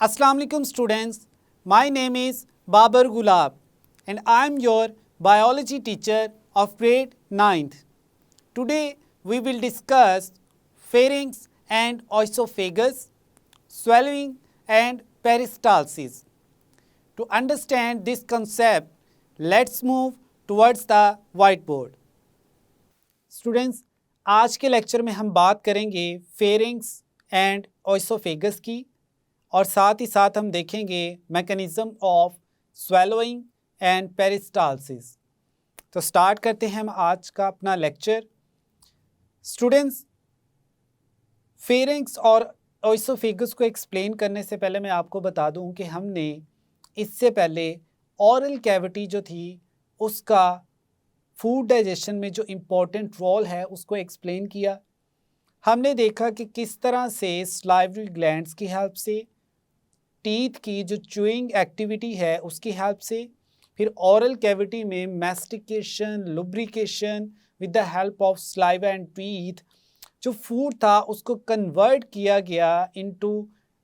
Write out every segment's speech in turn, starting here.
Assalamu alaikum students, my name is Babar Gulab and I am your biology teacher of grade 9th. Today we will discuss pharynx and esophagus, swallowing and peristalsis. To understand this concept, let's move towards the whiteboard. Students, आज के lecture में हम बात करेंगे pharynx and oesophagus की और साथ ही साथ हम देखेंगे mechanism of swallowing and peristalsis. तो स्टार्ट करते हैं हम आज का अपना लेक्चर। स्टूडेंट्स, फेरिंग्स और ओइसोफेगस को एक्सप्लेन करने से पहले मैं आपको बता दूं कि हमने इससे पहले ऑरल कैविटी जो थी उसका फूड डाइजेशन में जो इम्पोर्टेंट रोल है उसको एक्सप्लेन किया। हमने देखा कि किस तरह से सलाइवरी ग्लैंड्स की हेल्प से, टीथ की जो च्यूइंग एक्टिविटी है उसकी हेल्प से, फिर ऑरल कैविटी में mastication, lubrication with the help of saliva and teeth, जो फूड था उसको कन्वर्ट किया गया into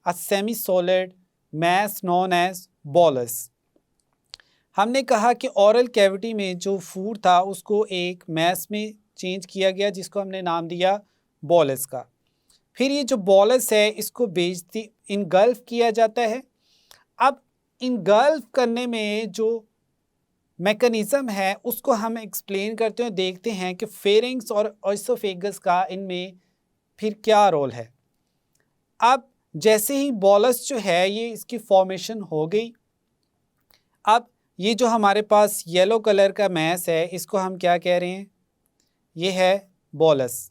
a semi solid mass known as bolus. हमने कहा कि ऑरल कैविटी में जो फूड था उसको एक मैस में चेंज किया गया जिसको हमने नाम दिया बोलस का। फिर ये जो बोलस है इसको बेचती इनगल्फ किया जाता है। अब इनगल्फ करने में जो मैकेनिज़्म है उसको हम एक्सप्लेन करते हैं, देखते हैं कि फेरिंग्स और ओइसोफेगस का इनमें फिर क्या रोल है। अब जैसे ही बोलस जो है ये इसकी फॉर्मेशन हो गई, अब ये जो हमारे पास येलो कलर का मैस है इसको हम क्या कह रहे हैं, ये है बोलस।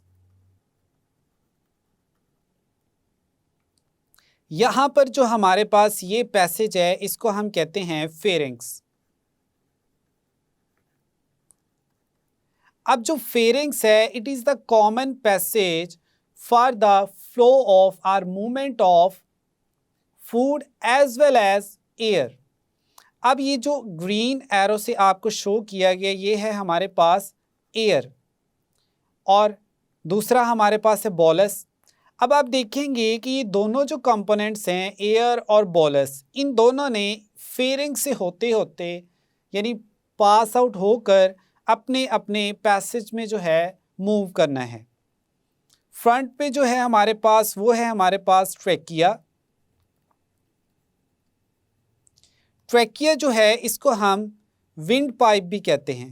यहाँ पर जो हमारे पास ये पैसेज है इसको हम कहते हैं फेरिंग्स। अब जो फेरिंग्स है it is the common passage for the flow of or movement of food as well as air. अब ये जो ग्रीन एरो से आपको शो किया गया ये है हमारे पास एयर और दूसरा हमारे पास है बोलस। अब आप देखेंगे कि ये दोनों जो कंपोनेंट्स हैं एयर और बोलस, इन दोनों ने फेरिंग से होते होते यानी पास आउट होकर अपने अपने पैसेज में जो है मूव करना है। फ्रंट पे जो है हमारे पास वो है हमारे पास ट्रैकिया। ट्रैकिया जो है इसको हम विंड पाइप भी कहते हैं,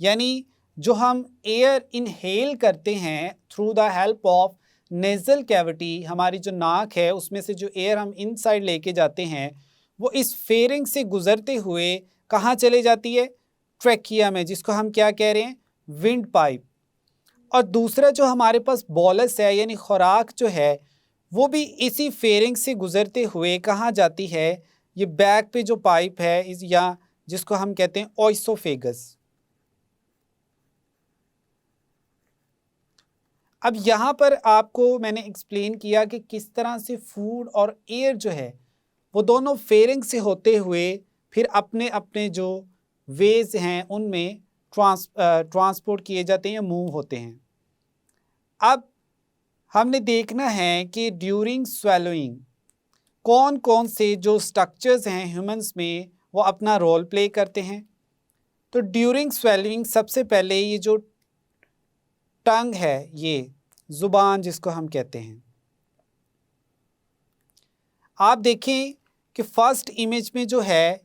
यानी जो हम एयर इनहेल करते हैं through the help of nasal cavity, हमारी जो नाक है उसमें से जो एयर हम इनसाइड लेके जाते हैं वो इस फेरिंग से गुजरते हुए कहाँ चले जाती है, ट्रैकिया में, जिसको हम क्या कह रहे हैं, विंड पाइप। और दूसरा जो हमारे पास बोलस है यानी खुराक जो है वो भी इसी फेरिंग से गुजरते हुए कहाँ जाती है, ये बैक पे जो पाइप है इस या जिसको हम कहते हैं ओइसोफेगस। अब यहाँ पर आपको मैंने एक्सप्लेन किया कि किस तरह से फूड और एयर जो है वो दोनों फेरिंग से होते हुए फिर अपने अपने जो वेज हैं उनमें ट्रांसपोर्ट किए जाते हैं या मूव होते हैं। अब हमने देखना है कि ड्यूरिंग स्वेलोइंग कौन कौन से जो स्ट्रक्चर्स हैं ह्यूमंस में वो अपना रोल प्ले करते हैं। तो ड्यूरिंग स्वेलोइंग सबसे पहले ये जो टंग है, ये ज़ुबान जिसको हम कहते हैं, आप देखें कि फर्स्ट इमेज में जो है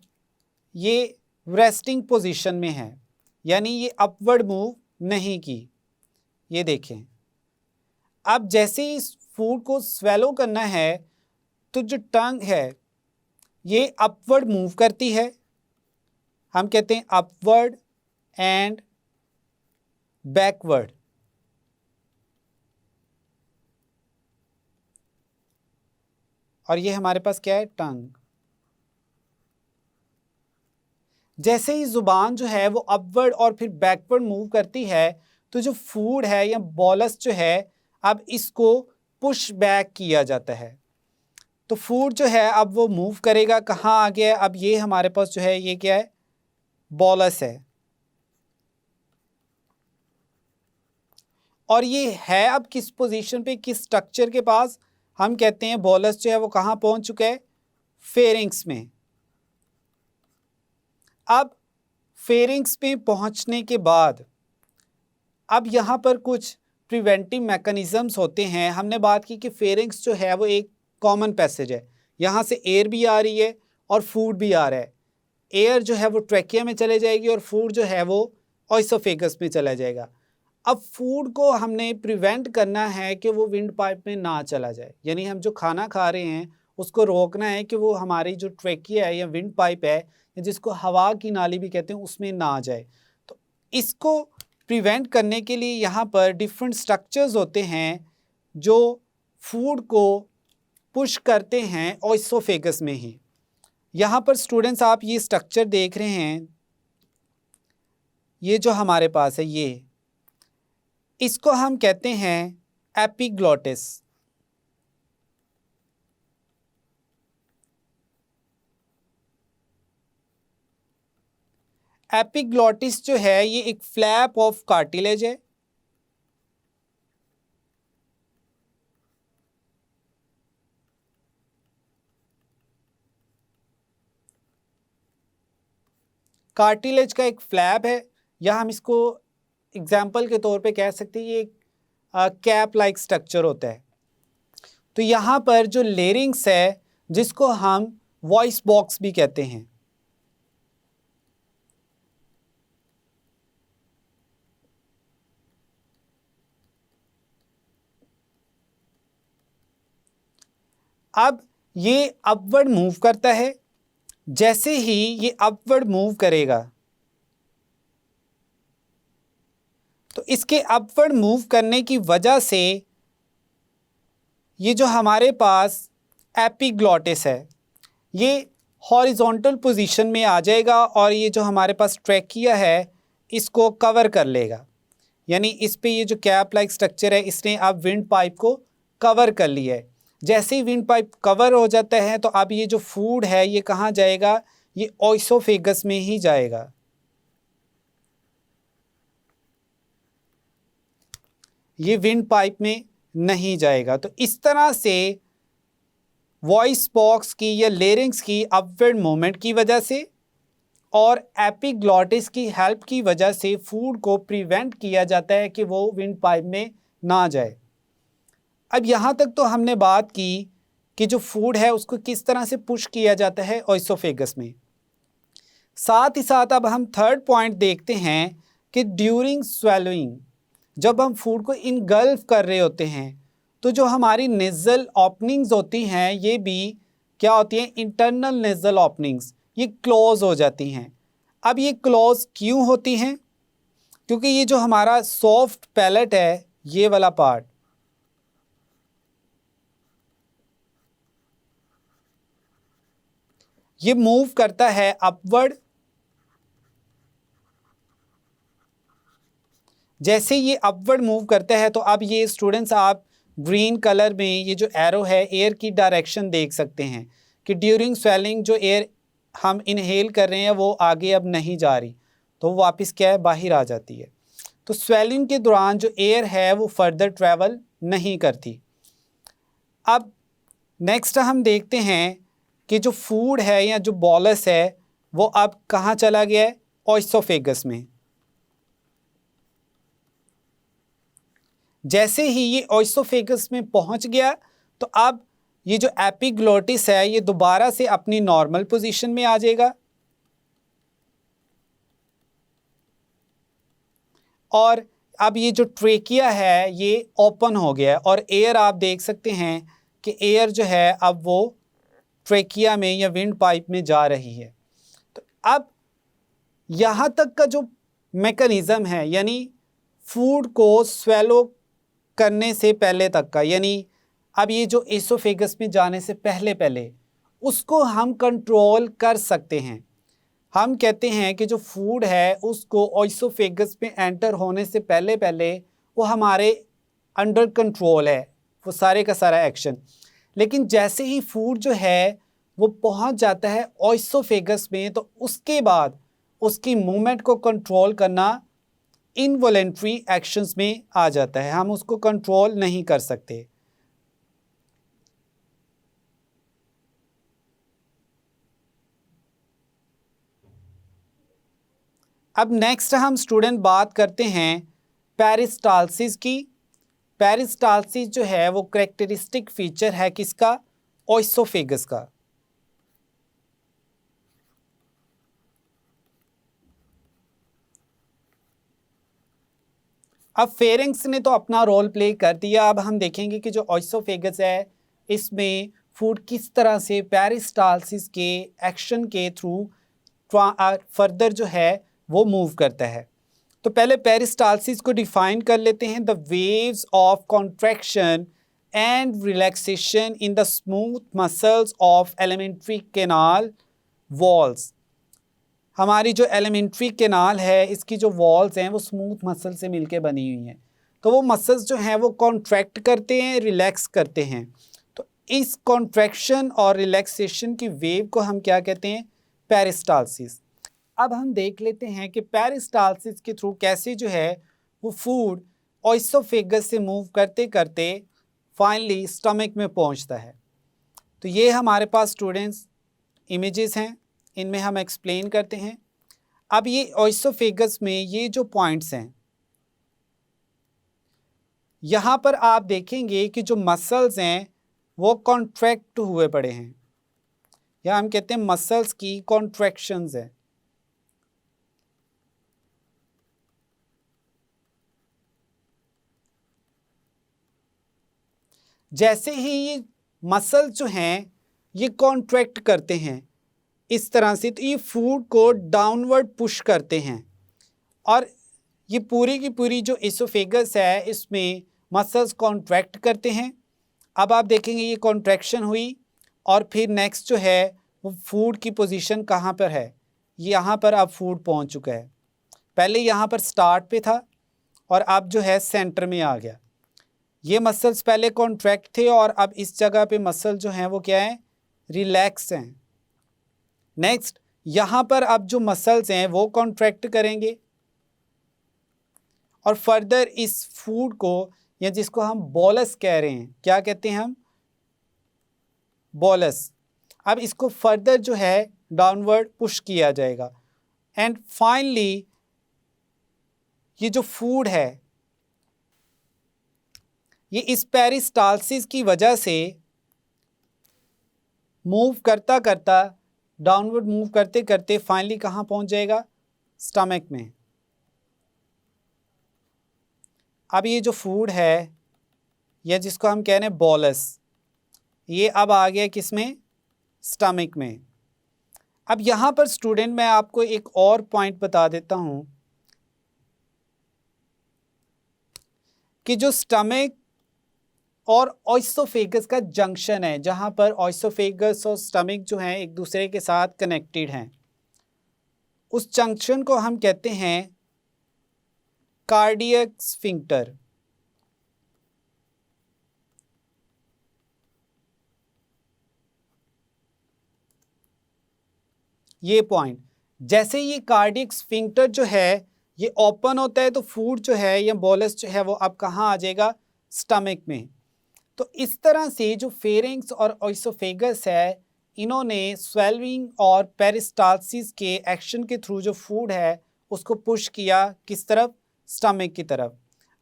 ये रेस्टिंग पोजीशन में है, यानी ये अपवर्ड मूव नहीं की। ये देखें, अब जैसे ही इस फूड को स्वेलो करना है तो जो टंग है ये अपवर्ड मूव करती है, हम कहते हैं अपवर्ड एंड बैकवर्ड। और ये हमारे पास क्या है, टंग। जैसे ही ज़ुबान जो है वो अपवर्ड और फिर बैकवर्ड मूव करती है तो जो फूड है या बोलस जो है अब इसको पुश बैक किया जाता है। तो फूड जो है अब वो मूव करेगा, कहाँ आ गया, अब ये हमारे पास जो है ये क्या है, बोलस है। और ये है अब किस पोजीशन पे, किस स्ट्रक्चर के पास, हम कहते हैं बोलस जो है वो कहाँ पहुंच चुका है, फेरिंग्स में। अब फेरिंग्स में पहुंचने के बाद अब यहाँ पर कुछ प्रिवेंटिव मैकेनिज़म्स होते हैं। हमने बात की कि फेरिंग्स जो है वो एक कॉमन पैसेज है, यहाँ से एयर भी आ रही है और फूड भी आ रहा है। एयर जो है वो ट्रैकिया में चले जाएगी और फूड जो है वो ओइसोफेगस में चला जाएगा। अब फूड को हमने प्रिवेंट करना है कि वो विंड पाइप में ना चला जाए, यानी हम जो खाना खा रहे हैं उसको रोकना है कि वो हमारी जो ट्रैकिया है या विंड पाइप है, जिसको हवा की नाली भी कहते हैं, उसमें ना आ जाए। तो इसको प्रिवेंट करने के लिए यहाँ पर डिफरेंट स्ट्रक्चर्स होते हैं जो फूड को पुश करते हैं ओइसोफेगस में ही। यहाँ पर स्टूडेंट्स आप ये स्ट्रक्चर देख रहे हैं, ये जो हमारे पास है ये, इसको हम कहते हैं एपिग्लॉटिस। एपिग्लॉटिस जो है ये एक फ्लैप ऑफ कार्टिलेज है। कार्टिलेज का एक फ्लैप है, या हम इसको एग्जाम्पल के तौर पे कह सकते हैं ये एक कैप लाइक स्ट्रक्चर होता है। तो यहाँ पर जो लेरिंग्स है जिसको हम वॉइस बॉक्स भी कहते हैं, अब ये अपवर्ड मूव करता है। जैसे ही ये अपवर्ड मूव करेगा तो इसके अपवर्ड मूव करने की वजह से ये जो हमारे पास एपिग्लॉटिस है ये हॉरिजॉन्टल पोजीशन में आ जाएगा और ये जो हमारे पास ट्रैकिया है इसको कवर कर लेगा। यानी इस पे ये जो कैप लाइक स्ट्रक्चर है इसने अब विंड पाइप को कवर कर लिया है। जैसे ही विंड पाइप कवर हो जाता है तो अब ये जो फूड है ये कहाँ जाएगा, ये ओइसोफेगस में ही जाएगा। ये विंड पाइप में नहीं जाएगा। तो इस तरह से वॉइस बॉक्स की या लेरिंग्स की अपवर्ड मूवमेंट की वजह से और एपिग्लॉटिस की हेल्प की वजह से फूड को प्रिवेंट किया जाता है कि वो विंड पाइप में ना जाए। अब यहाँ तक तो हमने बात की कि जो फूड है उसको किस तरह से पुश किया जाता है ओइसोफेगस में। साथ ही साथ अब हम थर्ड पॉइंट देखते हैं कि ड्यूरिंग स्वेलोइंग जब हम फूड को इनगल्फ कर रहे होते हैं तो जो हमारी नेज़ल ओपनिंग्स होती हैं ये भी क्या होती हैं, इंटरनल नेज़ल ओपनिंग्स, ये क्लोज हो जाती हैं। अब ये क्लोज क्यों होती हैं? क्योंकि ये जो हमारा सॉफ्ट पैलेट है ये वाला पार्ट, ये मूव करता है अपवर्ड। जैसे ये अपवर्ड मूव करता है तो अब ये स्टूडेंट्स आप ग्रीन कलर में ये जो एरो है एयर की डायरेक्शन देख सकते हैं कि ड्यूरिंग स्वेलिंग जो एयर हम इनहेल कर रहे हैं वो आगे अब नहीं जा रही, तो वापस क्या है, बाहर आ जाती है। तो स्वेलिंग के दौरान जो एयर है वो फर्दर ट्रैवल नहीं करती। अब नेक्स्ट हम देखते हैं कि जो फूड है या जो बॉलस है वो अब कहाँ चला गया है, ओइसोफेगस में। जैसे ही ये ओइसोफेगस में पहुंच गया तो अब ये जो एपिग्लॉटिस है ये दोबारा से अपनी नॉर्मल पोजीशन में आ जाएगा और अब ये जो ट्रेकिया है ये ओपन हो गया है और एयर आप देख सकते हैं कि एयर जो है अब वो ट्रेकिया में या विंड पाइप में जा रही है। तो अब यहाँ तक का जो मैकेनिज़्म है यानी फूड को स्वेलो करने से पहले तक का, यानी अब ये जो एसोफेगस में जाने से पहले उसको हम कंट्रोल कर सकते हैं। हम कहते हैं कि जो फूड है उसको ओइसोफेगस में एंटर होने से पहले वो हमारे अंडर कंट्रोल है, वो सारे का सारा एक्शन। लेकिन जैसे ही फूड जो है वो पहुंच जाता है ओइसोफेगस में तो उसके बाद उसकी मूवमेंट को कंट्रोल करना इनवॉलेंट्री एक्शंस में आ जाता है, हम उसको कंट्रोल नहीं कर सकते। अब नेक्स्ट हम स्टूडेंट बात करते हैं पेरिस्टाल्सिस की। पेरिस्टाल्सिस जो है वो करेक्टरिस्टिक फीचर है किसका? ओइसोफेगस का। अब फेरिंग्स ने तो अपना रोल प्ले कर दिया। अब हम देखेंगे कि जो ओइसोफेगस है इसमें फूड किस तरह से पेरिस्टाल्सिस के एक्शन के थ्रू फर्दर जो है वो मूव करता है। तो पहले पेरिस्टाल्सिस को डिफाइन कर लेते हैं। The waves of contraction and relaxation in the smooth muscles of alimentary canal walls. हमारी जो एलिमेंट्री कैनाल है इसकी जो वॉल्स हैं वो स्मूथ मसल से मिलके बनी हुई हैं। तो वो मसल्स जो हैं वो कॉन्ट्रैक्ट करते हैं, रिलैक्स करते हैं। तो इस कॉन्ट्रैक्शन और रिलैक्सेशन की वेव को हम क्या कहते हैं? पेरिस्टाल्सिस। अब हम देख लेते हैं कि पेरिस्टाल्सिस के थ्रू कैसे जो है वो फूड ओइसोफेगस से मूव करते करते फाइनली स्टमक में पहुंचता है। तो ये हमारे पास स्टूडेंट्स इमेजेस हैं, इनमें हम एक्सप्लेन करते हैं। अब ये ओइसोफेगस में ये जो पॉइंट्स हैं, यहाँ पर आप देखेंगे कि जो मसल्स हैं वो कॉन्ट्रैक्ट हुए पड़े हैं, या हम कहते हैं मसल्स की कॉन्ट्रैक्शंस है। जैसे ही ये मसल जो हैं ये कॉन्ट्रैक्ट करते हैं इस तरह से, तो ये फूड को डाउनवर्ड पुश करते हैं। और ये पूरी की पूरी जो इसोफेगस है इसमें मसल्स कॉन्ट्रैक्ट करते हैं। अब आप देखेंगे ये कॉन्ट्रैक्शन हुई और फिर नेक्स्ट जो है वो फूड की पोजीशन कहाँ पर है? यहाँ पर अब फूड पहुँच चुका है। पहले यहाँ पर स्टार्ट पे था और अब जो है सेंटर में आ गया। ये मसल्स पहले कॉन्ट्रैक्ट थे और अब इस जगह पे मसल जो हैं वो क्या है? रिलैक्स हैं। नेक्स्ट यहाँ पर अब जो मसल्स हैं वो कॉन्ट्रैक्ट करेंगे और फर्दर इस फूड को, या जिसको हम बोलस कह रहे हैं, क्या कहते हैं हम? बोलस। अब इसको फर्दर जो है डाउनवर्ड पुश किया जाएगा एंड फाइनली ये जो फूड है ये इस पेरिस्टाल्सिस की वजह से मूव करता करता, डाउनवर्ड मूव करते करते फाइनली कहाँ पहुँच जाएगा? स्टमक में। अब ये जो फूड है या जिसको हम कह रहे हैं बोलस, ये अब आ गया किस में? स्टमक में। अब यहाँ पर स्टूडेंट मैं आपको एक और पॉइंट बता देता हूँ कि जो स्टमक और ओइसोफेगस का जंक्शन है, जहाँ पर ओइसोफेगस और स्टमक जो हैं एक दूसरे के साथ कनेक्टेड हैं, उस जंक्शन को हम कहते हैं कार्डियक स्फिंक्टर। ये पॉइंट, जैसे ये कार्डियक स्फिंक्टर जो है ये ओपन होता है तो फूड जो है या बोलस जो है वो अब कहाँ आ जाएगा? स्टमक में। तो इस तरह से जो फेरिंग्स और ओइसोफेगस है इन्होंने स्वेल्विंग और पेरिस्टाल्सिस के एक्शन के थ्रू जो फूड है उसको पुश किया किस तरफ? स्टमक की तरफ।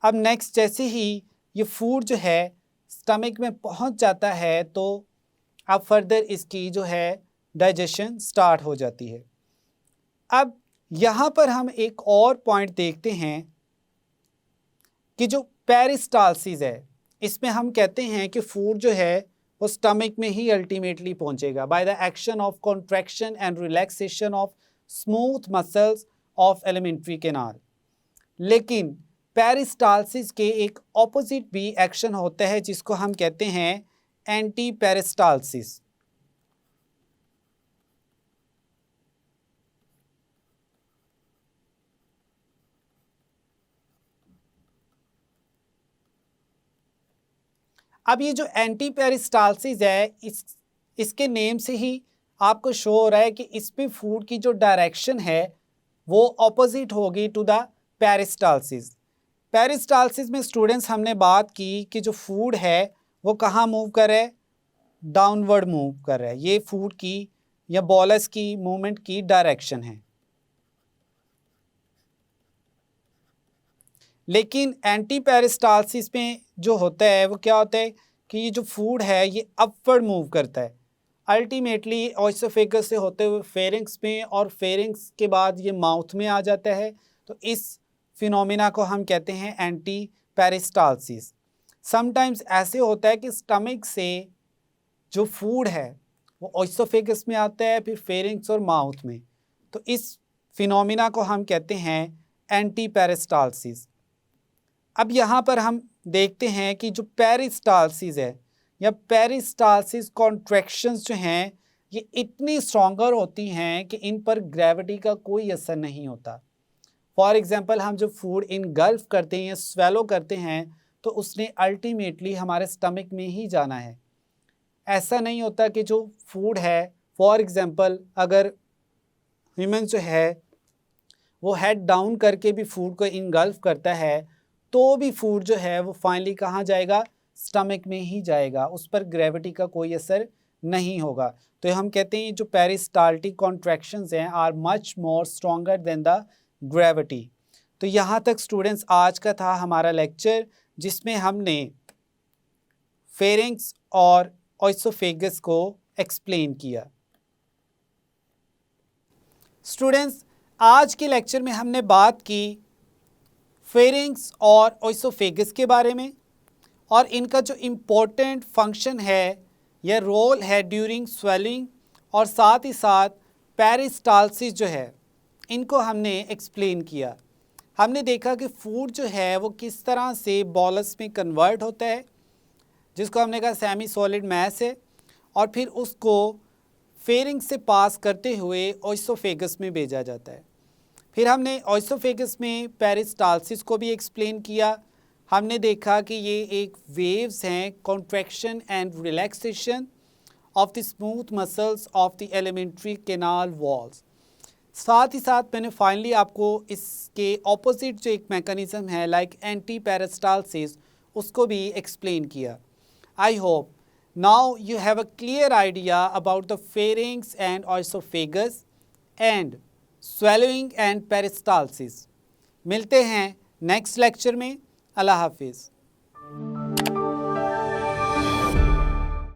अब नेक्स्ट जैसे ही ये फूड जो है स्टमक में पहुंच जाता है तो अब फर्दर इसकी जो है डाइजेशन स्टार्ट हो जाती है। अब यहाँ पर हम एक और पॉइंट देखते हैं कि जो पेरिस्टाल्सिस है इसमें हम कहते हैं कि फूड जो है वो स्टमक में ही अल्टीमेटली पहुंचेगा by the action of contraction and relaxation of smooth muscles of alimentary canal. लेकिन पेरिस्टाल्सिस के एक ऑपोजिट भी एक्शन होता है जिसको हम कहते हैं एंटी पेरिस्टाल्सिस। अब ये जो एंटी पेरिस्टाल्सिस है इसके नेम से ही आपको शो हो रहा है कि इसमें फूड की जो डायरेक्शन है वो ऑपोजिट होगी टू द पेरिस्टाल्सिस। पेरिस्टाल्सिस में स्टूडेंट्स हमने बात की कि जो फूड है वो कहाँ मूव कर रहा है? डाउनवर्ड मूव कर रहा है। ये फूड की या बोलस की मूवमेंट की डायरेक्शन है। लेकिन एंटी पेरिस्टालसिस में जो होता है वो क्या होता है कि ये जो फूड है ये अपवर्ड मूव करता है, अल्टीमेटली ओइसोफेगस से होते हुए फेरिंग्स में, और फेरिंग्स के बाद ये माउथ में आ जाता है। तो इस फिनोमिना को हम कहते हैं एंटी पेरिस्टालसिस। समटाइम्स ऐसे होता है कि स्टमक से जो फूड है वो ओइसोफेगस में आता है, फिर फेरिंग्स और माउथ में। तो इस फिनोमिना को हम कहते हैं एंटी पेरिस्टालसिस। अब यहाँ पर हम देखते हैं कि जो पेरिस्टालसिस है या पेरिस्टालसिस कॉन्ट्रैक्शंस जो हैं ये इतनी स्ट्रॉन्गर होती हैं कि इन पर ग्रेविटी का कोई असर नहीं होता। फॉर एग्जांपल हम जब फूड इनगल्फ करते हैं या स्वेलो करते हैं तो उसने अल्टीमेटली हमारे स्टमक में ही जाना है। ऐसा नहीं होता कि जो फूड है, फॉर एग्जांपल अगर ह्यूमन जो है वो हेड डाउन करके भी फूड को इनगल्फ करता है तो भी फूड जो है वो फाइनली कहाँ जाएगा, स्टमक में ही जाएगा, उस पर ग्रेविटी का कोई असर नहीं होगा। तो हम कहते हैं जो पेरिस्टाल्टिक कॉन्ट्रैक्शंस हैं are much more stronger than the gravity. तो यहाँ तक स्टूडेंट्स आज का था हमारा लेक्चर, जिसमें हमने फेरिंग्स और ओइसोफेगस को एक्सप्लेन किया। स्टूडेंट्स आज के लेक्चर में हमने बात की फेरिंग्स और ओइसोफेगस के बारे में, और इनका जो इम्पोर्टेंट फंक्शन है या रोल है ड्यूरिंग स्वेलिंग, और साथ ही साथ पेरिस्टालसिस जो है इनको हमने एक्सप्लेन किया। हमने देखा कि फूड जो है वो किस तरह से बॉलस में कन्वर्ट होता है, जिसको हमने कहा सेमी सॉलिड मैस है, और फिर उसको फेरिंग से पास करते हुए ओइसोफेगस में भेजा जाता है। फिर हमने ओइसोफेगस में पेरिस्टालसिस को भी एक्सप्लेन किया। हमने देखा कि ये एक वेव्स हैं, contraction and relaxation of the smooth muscles of the alimentary canal walls. साथ ही साथ मैंने फाइनली आपको इसके ऑपोजिट जो एक मैकेनिज्म है लाइक एंटी पेरिस्टालसिस उसको भी एक्सप्लेन किया। I hope now you have a clear idea about the pharynx and oesophagus and swallowing and peristalsis। मिलते हैं नेक्स्ट लेक्चर में। अल्लाह हाफिज़।